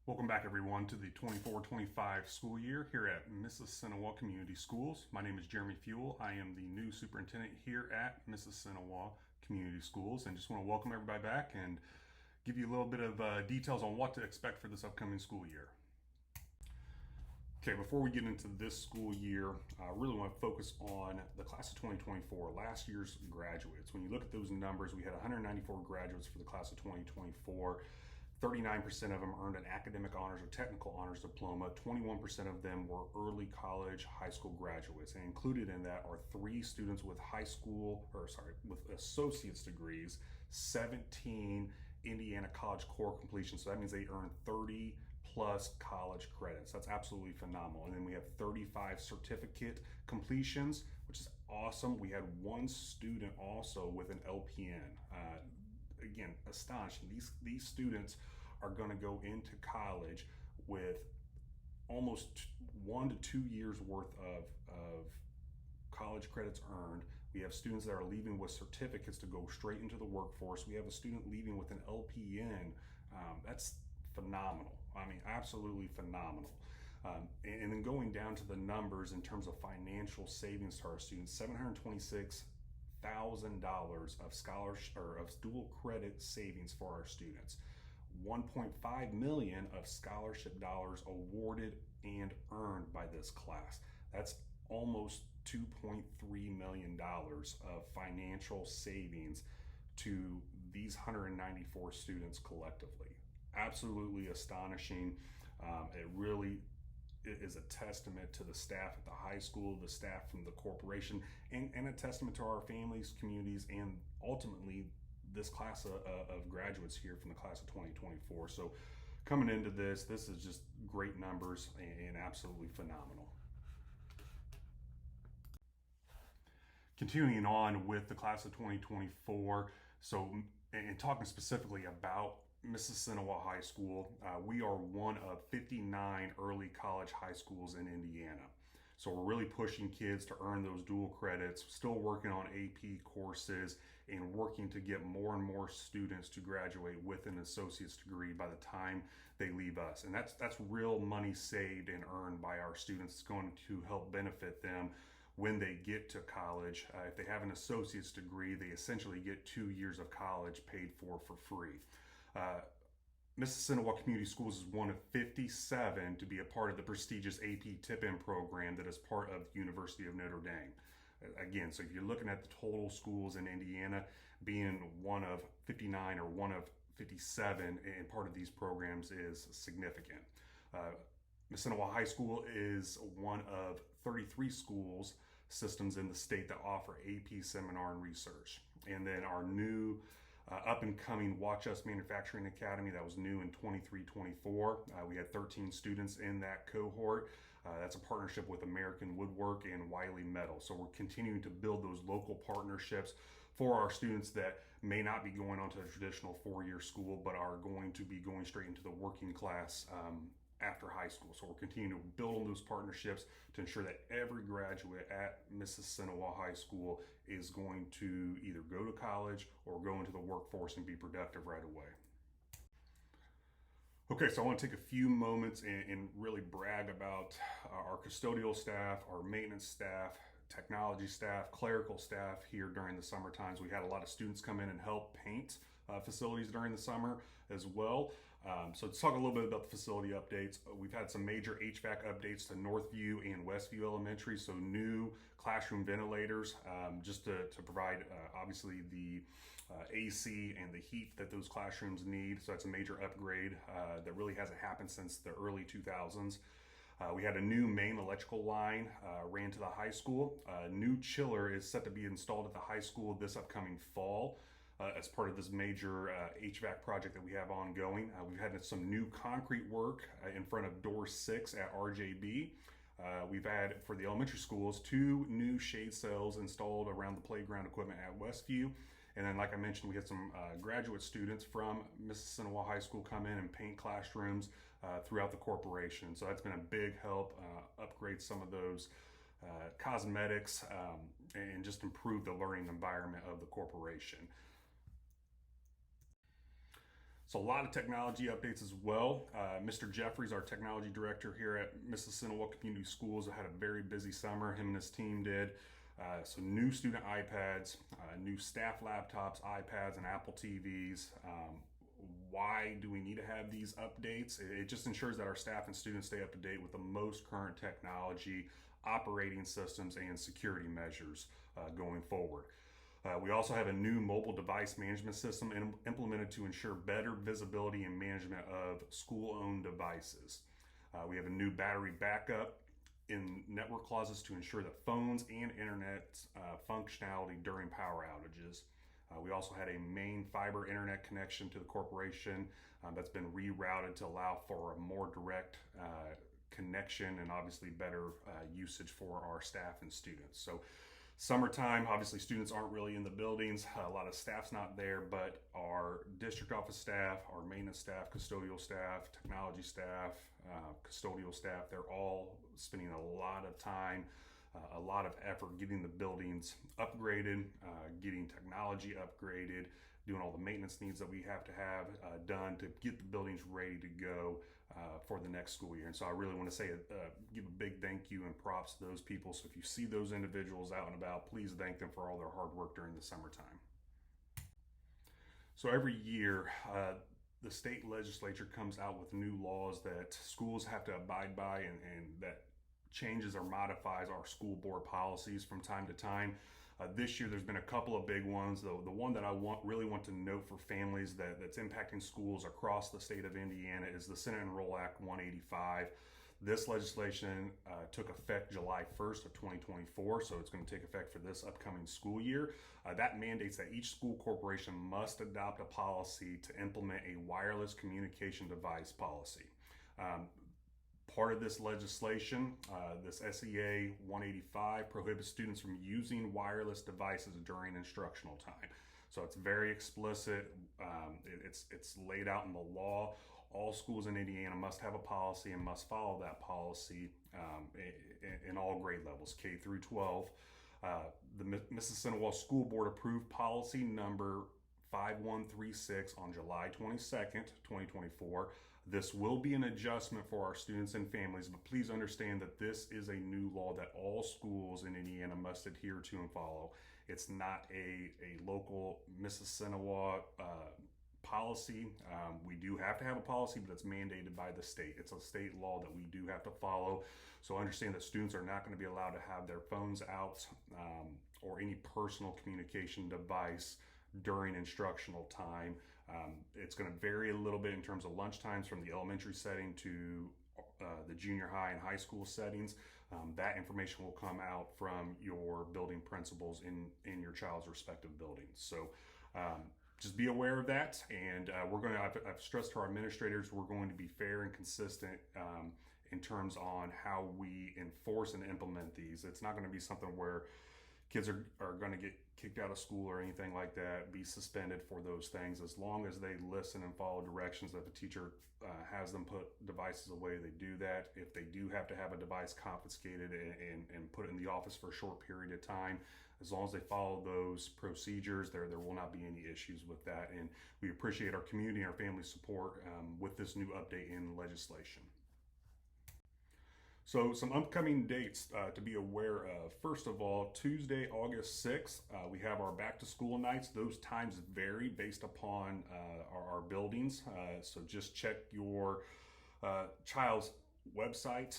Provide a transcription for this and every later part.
Welcome back everyone to the 24-25 school year here at Mississinewa Community Schools. My name is Jeremy Fuel. I am the new superintendent here at Mississinewa Community Schools, and just want to welcome everybody back and give you a little bit of details on what to expect for this upcoming school year. Okay, before we get into this school year, I really want to focus on the class of 2024, last year's graduates. When you look at those numbers, we had 194 graduates for the class of 2024. 39% of them earned an academic honors or technical honors diploma. 21% of them were early college, high school graduates. And included in that are 3 students with with associate's degrees, 17 Indiana College Core completions. So that means they earned 30 plus college credits. That's absolutely phenomenal. And then we have 35 certificate completions, which is awesome. We had 1 student also with an LPN. Again, astonishing. These students are going to go into college with almost 1 to 2 years worth of college credits earned. We have students that are leaving with certificates to go straight into the workforce. We have a student leaving with an LPN. That's phenomenal. I mean, absolutely phenomenal. And then going down to the numbers in terms of financial savings to our students, $726,000 of scholarship or of dual credit savings for our students. 1.5 million of scholarship dollars awarded and earned by this class. That's almost $2.3 million of financial savings to these 194 students collectively. Absolutely astonishing. It really is a testament to the staff at the high school, the staff from the corporation, and a testament to our families, communities, and ultimately this class of graduates here from the class of 2024. So coming into this is just great numbers and absolutely phenomenal. Continuing on with the class of 2024, and talking specifically about Mississinewa High School, we are one of 59 early college high schools in Indiana. So we're really pushing kids to earn those dual credits, still working on AP courses and working to get more and more students to graduate with an associate's degree by the time they leave us. And that's real money saved and earned by our students. It's going to help benefit them when they get to college. If they have an associate's degree, they essentially get 2 years of college paid for free. Mississinewa Community Schools is one of 57 to be a part of the prestigious AP Tip-In program that is part of the University of Notre Dame. Again, so if you're looking at the total schools in Indiana, being one of 59 or one of 57 and part of these programs is significant. Mississinewa High School is one of 33 schools systems in the state that offer AP seminar and research. And then our new up and coming Watch Us Manufacturing Academy, that was new in 23-24. We had 13 students in that cohort. That's a partnership with American Woodwork and Wiley Metal. So we're continuing to build those local partnerships for our students that may not be going on to a traditional 4-year school, but are going to be going straight into the working class after high school. So we're continuing to build on those partnerships to ensure that every graduate at Mississinewa High School is going to either go to college or go into the workforce and be productive right away. Okay, so I want to take a few moments and really brag about our custodial staff, our maintenance staff, technology staff, clerical staff here during the summer times. We had a lot of students come in and help paint facilities during the summer as well. So let's talk a little bit about the facility updates. We've had some major HVAC updates to Northview and Westview Elementary. So new classroom ventilators just to provide obviously the AC and the heat that those classrooms need. So that's a major upgrade that really hasn't happened since the early 2000s. We had a new main electrical line ran to the high school. A new chiller is set to be installed at the high school this upcoming fall as part of this major HVAC project that we have ongoing. We've had some new concrete work in front of door 6 at RJB. We've had, for the elementary schools, 2 new shade cells installed around the playground equipment at Westview. And then, like I mentioned, we had some graduate students from Mississinewa High School come in and paint classrooms throughout the corporation. So that's been a big help, upgrade some of those cosmetics and just improve the learning environment of the corporation. So a lot of technology updates as well. Mr. Jeffries, our technology director here at Mississinewa Community Schools, had a very busy summer. Him and his team did. So new student iPads, new staff laptops, iPads, and Apple TVs. Why do we need to have these updates? It just ensures that our staff and students stay up to date with the most current technology, operating systems, and security measures going forward. We also have a new mobile device management system implemented to ensure better visibility and management of school-owned devices. We have a new battery backup in network clauses to ensure that phones and internet functionality during power outages. We also had a main fiber internet connection to the corporation that's been rerouted to allow for a more direct connection and obviously better usage for our staff and students. So summertime, obviously students aren't really in the buildings. A lot of staff's not there, but our district office staff, our maintenance staff, custodial staff, technology staff, custodial staff, they're all spending a lot of time, a lot of effort getting the buildings upgraded, getting technology upgraded, doing all the maintenance needs that we have to have done to get the buildings ready to go for the next school year. And so I really want to say, give a big thank you and props to those people. So if you see those individuals out and about, please thank them for all their hard work during the summertime. So every year, the state legislature comes out with new laws that schools have to abide by and that changes or modifies our school board policies from time to time. This year, there's been a couple of big ones. The one that I really want to note for families that's impacting schools across the state of Indiana is the Senate Enroll Act 185. This legislation took effect July 1st of 2024, so it's going to take effect for this upcoming school year. That mandates that each school corporation must adopt a policy to implement a wireless communication device policy. Part of this legislation, this SEA 185, prohibits students from using wireless devices during instructional time. So it's very explicit. It's laid out in the law. All schools in Indiana must have a policy and must follow that policy in all grade levels, K through 12. The Mississinewa School Board approved policy number 5136 on July 22nd, 2024. This will be an adjustment for our students and families, but please understand that this is a new law that all schools in Indiana must adhere to and follow. It's not a local Mississinewa policy. We do have to have a policy, but it's mandated by the state. It's a state law that we do have to follow. So understand that students are not going to be allowed to have their phones out or any personal communication device during instructional time. It's going to vary a little bit in terms of lunch times from the elementary setting to the junior high and high school settings. That information will come out from your building principals in your child's respective buildings. So just be aware of that. And I've stressed to our administrators, we're going to be fair and consistent in terms on how we enforce and implement these. It's not going to be something where kids are going to get kicked out of school or anything like that, be suspended for those things. As long as they listen and follow directions that the teacher has them put devices away, they do that. If they do have to have a device confiscated and put it in the office for a short period of time, as long as they follow those procedures, there will not be any issues with that. And we appreciate our community and our family support with this new update in legislation. So some upcoming dates to be aware of. First of all, Tuesday, August 6th, we have our back to school nights. Those times vary based upon our buildings. So just check your child's website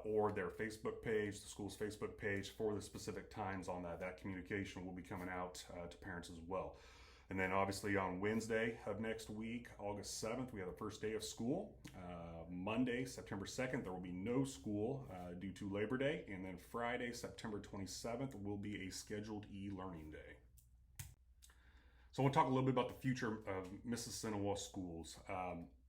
or their Facebook page, the school's Facebook page, for the specific times on that. That communication will be coming out to parents as well. And then obviously on Wednesday of next week, August 7th, we have the first day of school. Monday, September 2nd, there will be no school due to Labor Day. And then Friday, September 27th, will be a scheduled e-learning day. So I want to talk a little bit about the future of Mississinewa schools.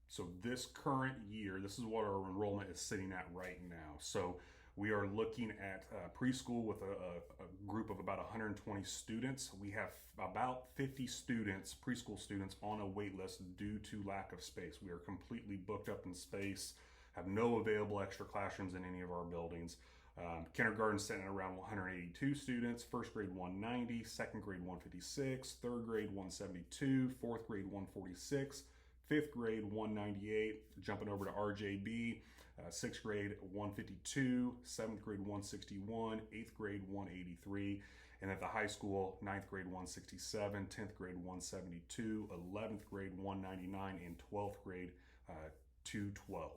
So this current year, this is what our enrollment is sitting at right now. So we are looking at preschool with a group of about 120 students. We have about 50 students, preschool students, on a wait list due to lack of space. We are completely booked up in space, have no available extra classrooms in any of our buildings. Kindergarten sitting at around 182 students, first grade 190, second grade 156, third grade 172, fourth grade 146, Fifth grade, 198. Jumping over to RJB, sixth grade, 152. Seventh grade, 161. Eighth grade, 183. And at the high school, ninth grade, 167. 10th grade, 172. 11th grade, 199. And 12th grade, 212.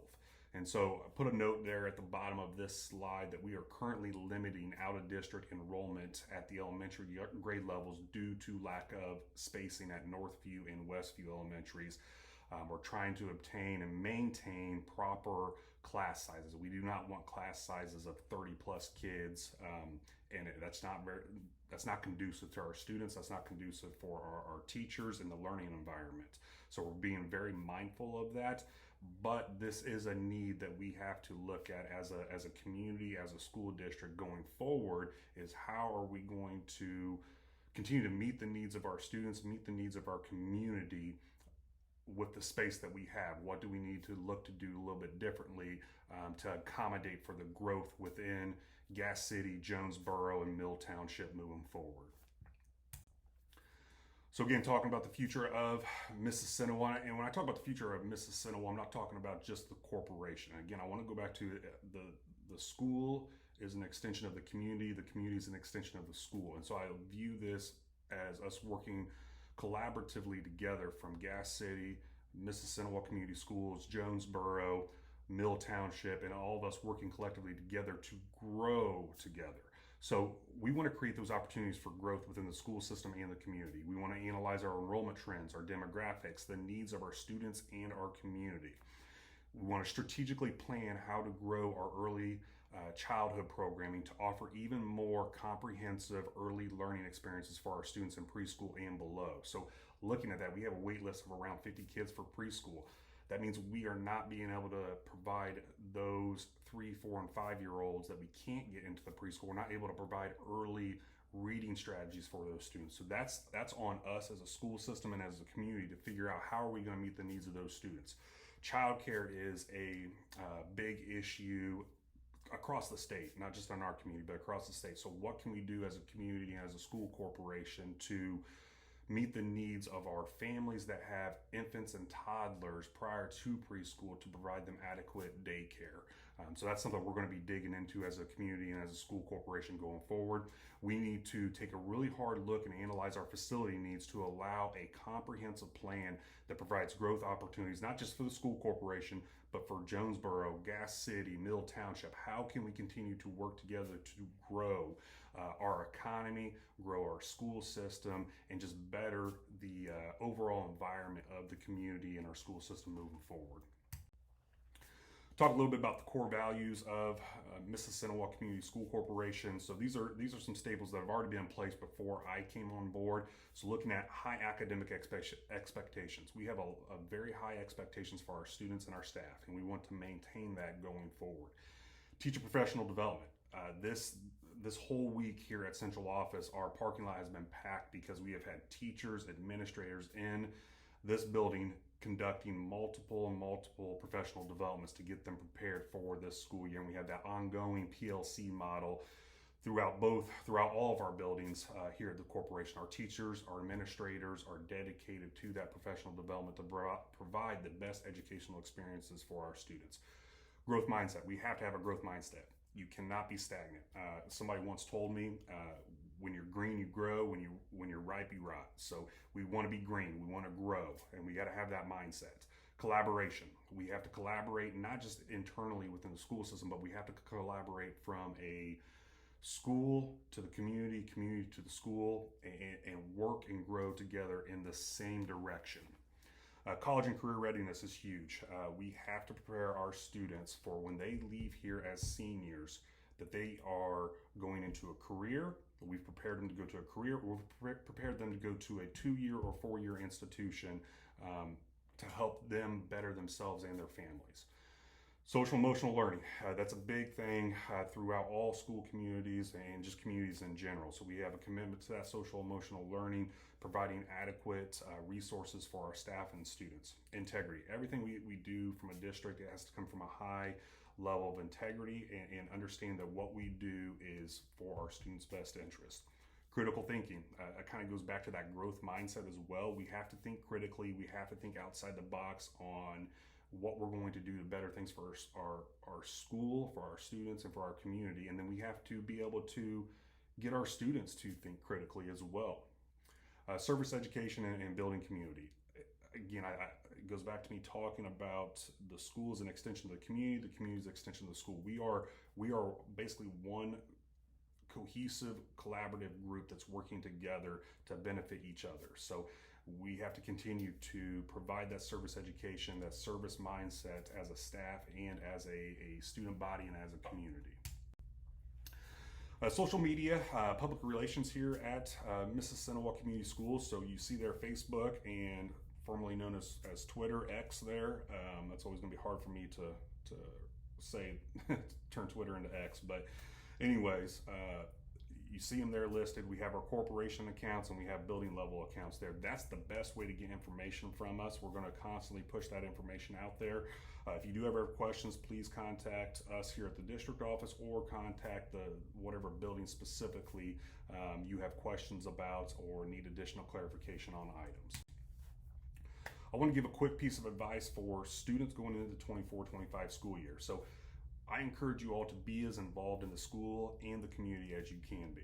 And so I put a note there at the bottom of this slide that we are currently limiting out-of-district enrollment at the elementary grade levels due to lack of spacing at Northview and Westview elementaries. We're trying to obtain and maintain proper class sizes. We do not want class sizes of 30 plus kids, and that's not conducive to our students. That's not conducive for our teachers and the learning environment. So we're being very mindful of that. But this is a need that we have to look at as a community, as a school district going forward, is how are we going to continue to meet the needs of our students, meet the needs of our community with the space that we have? What do we need to look to do a little bit differently to accommodate for the growth within Gas City, Jonesboro, and Mill Township moving forward? So again, talking about the future of Mississinewa, and when I talk about the future of Mississinewa, I'm not talking about just the corporation. Again, I want to go back to the school is an extension of the community is an extension of the school. And so I view this as us working collaboratively together from Gas City, Mississinewa Community Schools, Jonesboro, Mill Township, and all of us working collectively together to grow together. So we want to create those opportunities for growth within the school system and the community. We want to analyze our enrollment trends, our demographics, the needs of our students and our community. We want to strategically plan how to grow our early childhood programming to offer even more comprehensive early learning experiences for our students in preschool and below. So looking at that, we have a wait list of around 50 kids for preschool. That means we are not being able to provide those 3, 4, and 5-year-olds that we can't get into the preschool. We're not able to provide early reading strategies for those students. So that's on us as a school system and as a community to figure out how are we going to meet the needs of those students. Childcare is a big issue across the state, not just in our community, but across the state. So what can we do as a community and as a school corporation to meet the needs of our families that have infants and toddlers prior to preschool to provide them adequate daycare? So that's something we're going to be digging into as a community and as a school corporation going forward. We need to take a really hard look and analyze our facility needs to allow a comprehensive plan that provides growth opportunities, not just for the school corporation, but for Jonesboro, Gas City, Mill Township. How can we continue to work together to grow our economy, grow our school system, and just better the overall environment of the community and our school system moving forward? Talk a little bit about the core values of Mississinewa Community School Corporation. So these are some staples that have already been in place before I came on board. So looking at high academic expectations. We have a very high expectations for our students and our staff, and we want to maintain that going forward. Teacher professional development. This whole week here at Central Office, our parking lot has been packed because we have had teachers, administrators in this building conducting multiple professional developments to get them prepared for this school year. And we have that ongoing PLC model throughout all of our buildings here at the corporation. Our teachers, our administrators are dedicated to that professional development to provide the best educational experiences for our students. Growth mindset. We have to have a growth mindset. You cannot be stagnant. Somebody once told me, when you're green, you grow. When you're ripe, you rot. So we want to be green. We want to grow, and we got to have that mindset. Collaboration. We have to collaborate not just internally within the school system, but we have to collaborate from a school to the community, community to the school, and work and grow together in the same direction. College and career readiness is huge. We have to prepare our students for when they leave here as seniors that they are going into a career. We've prepared them to go to a career. We've prepared them to go to a 2-year or 4-year institution to help them better themselves and their families. Social emotional learning, that's a big thing throughout all school communities and just communities in general. So we have a commitment to that social emotional learning, providing adequate resources for our staff and students. Integrity, everything we do from a district, it has to come from a high level of integrity and understand that what we do is for our students' best interest. Critical thinking kind of goes back to that growth mindset as well. We have to think critically. We have to think outside the box on what we're going to do to better things for our school, for our students, and for our community. And then we have to be able to get our students to think critically as well. Service education and building community. Again, it goes back to me talking about the school as an extension of the community is an extension of the school. We are basically one cohesive, collaborative group that's working together to benefit each other. So we have to continue to provide that service education, that service mindset as a staff and as a student body and as a community. Social media, public relations here at Mississinewa Community Schools. So you see their Facebook and formerly known as Twitter, X there. That's always going to be hard for me to say, turn Twitter into X. But anyways, you see them there listed. We have our corporation accounts and we have building level accounts there. That's the best way to get information from us. We're going to constantly push that information out there. If you do ever have questions, please contact us here at the district office or contact the whatever building specifically you have questions about or need additional clarification on items. I want to give a quick piece of advice for students going into the 24-25 school year. So I encourage you all to be as involved in the school and the community as you can be.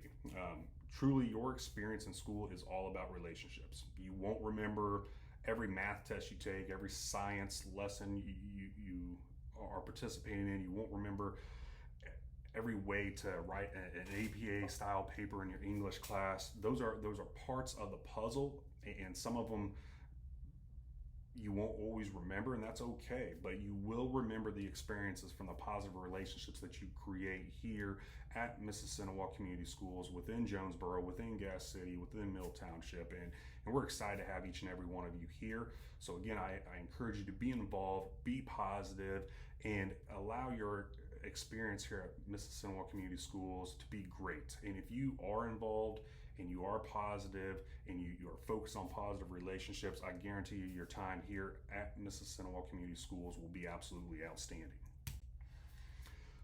Truly, your experience in school is all about relationships. You won't remember every math test you take, every science lesson you are participating in. You won't remember every way to write an APA style paper in your English class. Those are parts of the puzzle, and some of them you won't always remember, and that's okay, but you will remember the experiences from the positive relationships that you create here at Mississinewa Community Schools, within Jonesboro, within Gas City, within Mill Township, and we're excited to have each and every one of you here. So again, I encourage you to be involved, be positive, and allow your experience here at Mississinewa Community Schools to be great. And if you are involved and you are positive and you are focused on positive relationships, I guarantee you your time here at Mississinewa Community Schools will be absolutely outstanding.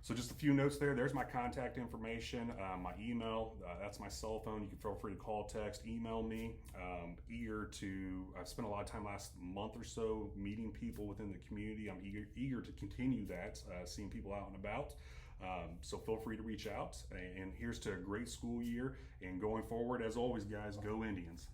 So just a few notes there. There's my contact information, my email, that's my cell phone. You can feel free to call, text, email me. I've spent a lot of time last month or so meeting people within the community. I'm eager to continue that, seeing people out and about. So feel free to reach out, and here's to a great school year, and going forward, as always, guys, go Indians.